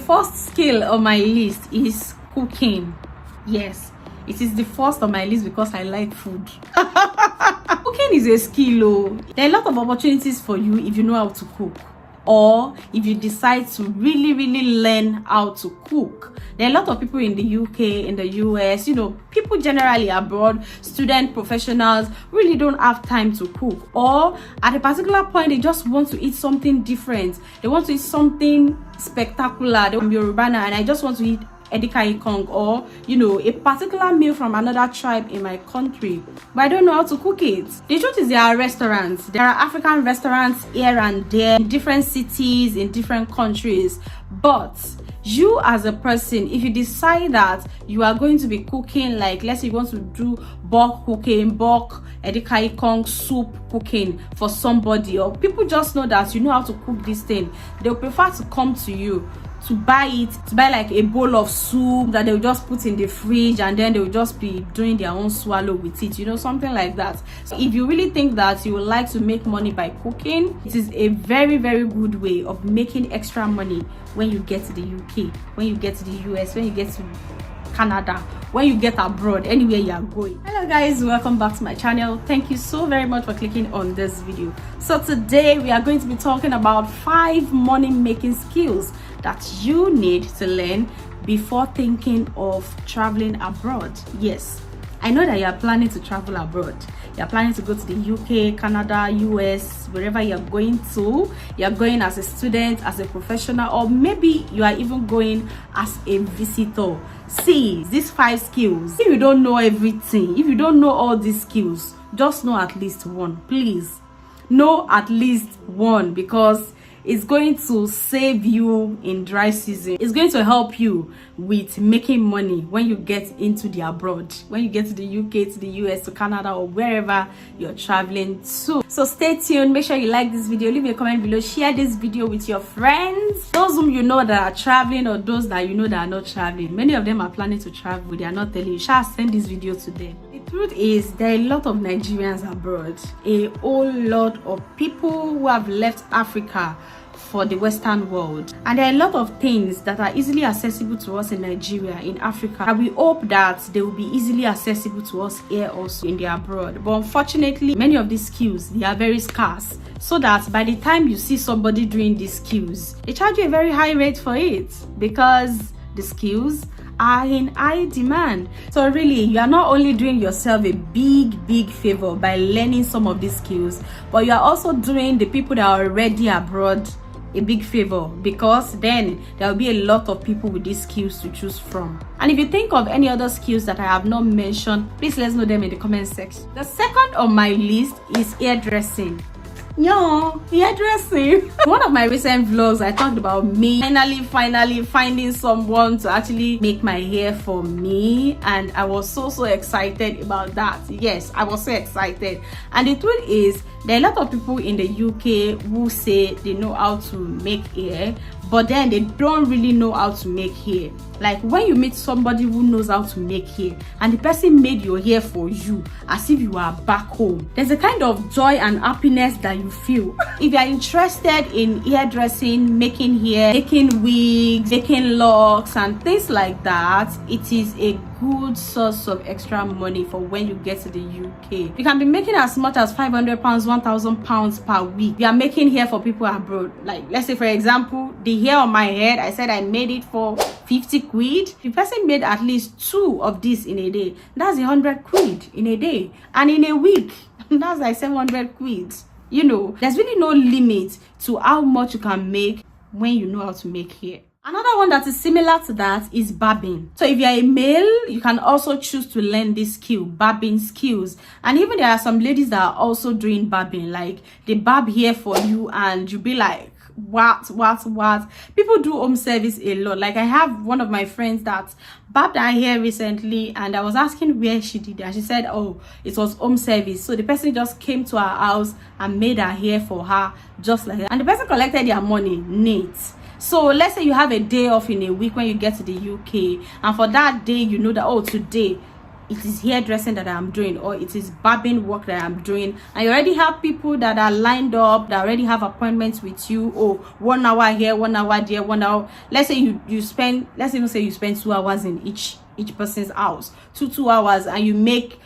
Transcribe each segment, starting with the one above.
first skill on my list is cooking. Yes, it is the first on my list because I like food. Cooking is a skill. Oh. There are a lot of opportunities for you if you know how to cook, or if you decide to really learn how to cook. There are a lot of people in the UK, in the US, people generally abroad, student professionals, really don't have time to cook, or at a particular point they just want to eat something different. They want to eat something spectacular. I'm Yorubana and I just want to eat enquiries, or a particular meal from another tribe in my country, but I don't know how to cook it. The truth is, there are restaurants, there are African restaurants here and there in different cities, in different countries, but you as a person, if you decide that you are going to be cooking, like let's say you want to do bulk cooking, bulk enquiries, soup cooking for somebody, or people just know that you know how to cook this thing, they'll prefer to come to you to buy like a bowl of soup that they'll just put in the fridge, and then they'll just be doing their own swallow with it, something like that. So if you really think that you would like to make money by cooking, it is a very good way of making extra money when you get to the UK, when you get to the US, when you get to Canada, when you get abroad, anywhere you are going. Hello guys, welcome back to my channel. Thank you so very much for clicking on this video. So today we are going to be talking about 5 money making skills that you need to learn before thinking of traveling abroad. Yes, I know that you are planning to travel abroad. You're planning to go to the UK, Canada, US, wherever you're going to. You're going as a student, as a professional, or maybe you are even going as a visitor. See, these 5 skills, if you don't know everything, if you don't know all these skills, just know at least one. Please know at least one, because it's going to save you in dry season. It's going to help you with making money when you get into the abroad, when you get to the UK, to the US, to Canada, or wherever you're traveling to. So stay tuned. Make sure you like this video, leave a comment below, share this video with your friends, those whom you know that are traveling, or those that you know that are not traveling. Many of them are planning to travel, but they are not telling you. Shall send this video to them. The truth is, there are a lot of Nigerians abroad, a whole lot of people who have left Africa for the Western world, and there are a lot of things that are easily accessible to us in Nigeria, in Africa, and we hope that they will be easily accessible to us here also in the abroad. But unfortunately, many of these skills, they are very scarce, so that by the time you see somebody doing these skills, they charge you a very high rate for it, because the skills are in high demand. So really, you are not only doing yourself a big favor by learning some of these skills, but you are also doing the people that are already abroad a big favor, because then there will be a lot of people with these skills to choose from. And if you think of any other skills that I have not mentioned, please let us know them in the comment section. The second on my list is hairdressing. Hairdressing. One of my recent vlogs, I talked about me finally finding someone to actually make my hair for me, and I was so excited about that. Yes, I was so excited. And the truth is, there are a lot of people in the UK who say they know how to make hair, but then they don't really know how to make hair. Like when you meet somebody who knows how to make hair, and the person made your hair for you as if you are back home, there's a kind of joy and happiness that you feel. If you are interested in hairdressing, making hair, making wigs, making locks and things like that, it is a good source of extra money for when you get to the UK. You can be making as much as £500, £1,000 per week. You are making hair for people abroad. Like let's say, for example, the hair on my head, I said I made it for 50 quid. The person made at least 2 of this in a day. That's 100 quid in a day, and in a week that's like 700 quid. There's really no limit to how much you can make when you know how to make hair. Another one that is similar to that is barbing. So if you're a male, you can also choose to learn this skill, barbing skills. And even there are some ladies that are also doing barbing, like they barb hair for you, and you'll be like, what? People do home service a lot. Like I have one of my friends that barbed her hair recently, and I was asking where she did it, and she said, oh, it was home service. So the person just came to her house and made her hair for her, just like that, and the person collected their money neat. So let's say you have a day off in a week when you get to the UK, and for that day you know that, oh, today it is hairdressing that I'm doing, or it is barbering work that I'm doing, and you already have people that are lined up, that already have appointments with you. Oh, 1 hour here, 1 hour there, 1 hour. Let's say you spend, let's even say you spend 2 hours in each person's house, 2 hours, and you make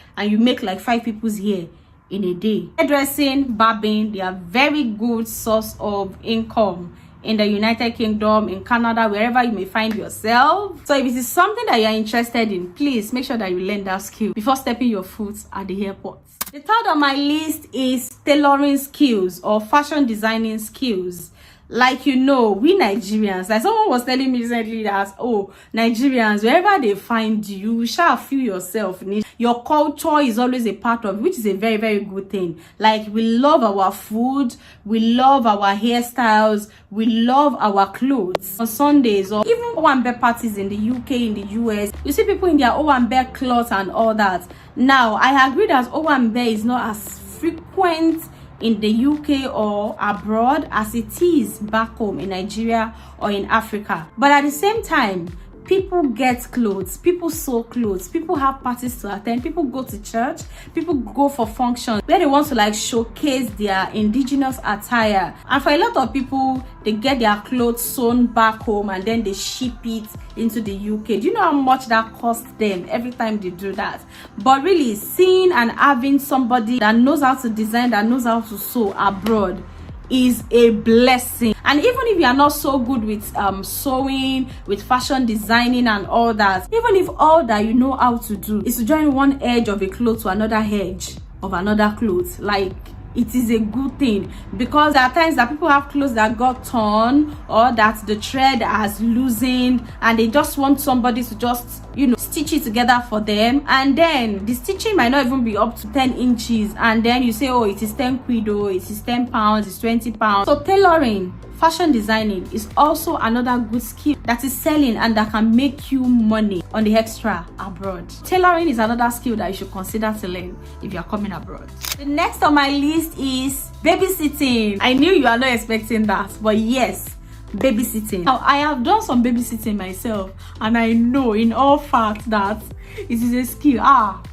like 5 people's hair in a day. Hairdressing, barbering, they are very good source of income in the United Kingdom, in Canada, wherever you may find yourself. So if it is something that you are interested in, please make sure that you learn that skill before stepping your foot at the airport. The third on my list is tailoring skills or fashion designing skills. Like, you know, we Nigerians, like someone was telling me recently that, oh, Nigerians, wherever they find you, you shall feel yourself. Your culture is always a part of it, which is a very, very good thing. Like, we love our food, we love our hairstyles, we love our clothes. On Sundays, or even Owambe parties in the UK, in the US, you see people in their Owambe clothes and all that. Now, I agree that Owambe is not as frequent in the UK or abroad as it is back home in Nigeria or in Africa. But at the same time, people get clothes, people sew clothes, people have parties to attend, people go to church, people go for functions where they want to like showcase their indigenous attire. And for a lot of people, they get their clothes sewn back home and then they ship it into the UK. Do you know how much that costs them every time they do that? But really, seeing and having somebody that knows how to design, that knows how to sew abroad is a blessing. And even if you are not so good with sewing, with fashion designing and all that, even if all that you know how to do is to join one edge of a cloth to another edge of another cloth, like, it is a good thing, because there are times that people have clothes that got torn or that the thread has loosened and they just want somebody to just, you know, stitch it together for them, and then the stitching might not even be up to 10 inches, and then you say, oh, it is 10 quid, oh, it is 10 pounds, it's 20 pounds. So tailoring, fashion designing is also another good skill that is selling and that can make you money on the extra abroad. Tailoring is another skill that you should consider to learn if you are coming abroad. The next on my list is babysitting. I knew you are not expecting that, but yes, babysitting. Now, I have done some babysitting myself, and I know in all fact that it is a skill.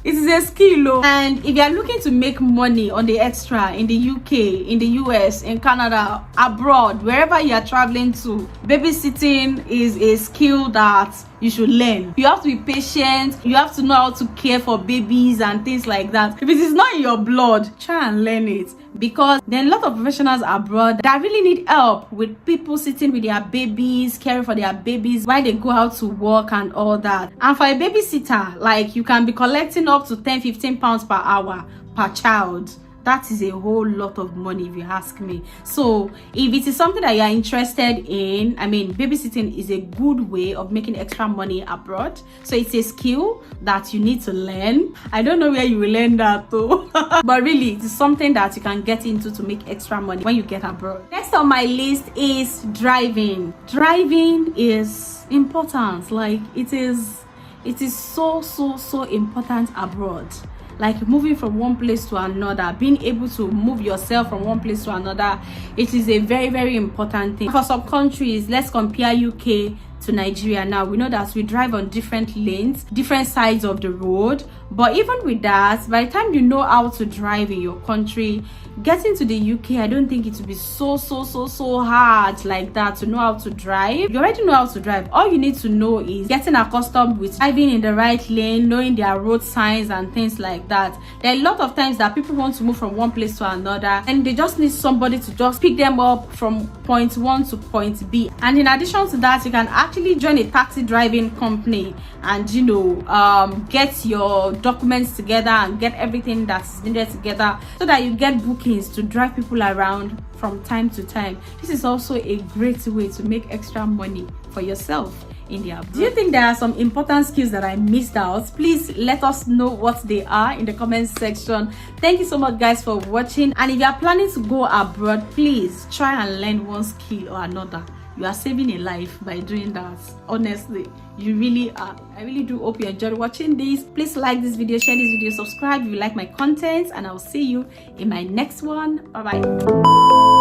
It is a skill. And if you are looking to make money on the extra in the UK, in the US, in Canada, abroad, wherever you are traveling to, babysitting is a skill that you should learn. You have to be patient, you have to know how to care for babies and things like that. If it is not in your blood, try and learn it, because there are a lot of professionals abroad that really need help with people sitting with their babies, caring for their babies while they go out to work and all that. And for a babysitter, like, you can be collecting up to 10-15 pounds per hour per child. That is a whole lot of money if you ask me. So if it is something that you are interested in, I mean, babysitting is a good way of making extra money abroad. So it's a skill that you need to learn. I don't know where you will learn that though. But really, it is something that you can get into to make extra money when you get abroad. Next on my list is driving. Driving is important. Like, it is so important abroad. Like, moving from one place to another, being able to move yourself from one place to another, it is a very, very important thing. For some countries, let's compare UK to Nigeria. Now, we know that we drive on different lanes, different sides of the road, but even with that, by the time you know how to drive in your country, getting to the UK, I don't think it will be so hard like that to know how to drive. You already know how to drive. All you need to know is getting accustomed with driving in the right lane, knowing their road signs and things like that. There are a lot of times that people want to move from one place to another and they just need somebody to just pick them up from point 1 to point B. And in addition to that, you can actually join a taxi driving company and, you know, get your documents together and get everything that's needed together so that you get bookings to drive people around from time to time. This is also a great way to make extra money for yourself in the abroad. Do you think there are some important skills that I missed out? Please let us know what they are in the comment section. Thank you so much, guys, for watching. And if you are planning to go abroad, please try and learn one skill or another. You are saving a life by doing that. Honestly, you really are. I really do hope you enjoyed watching this. Please like this video, share this video, subscribe if you like my content, and I'll see you in my next one. Bye bye.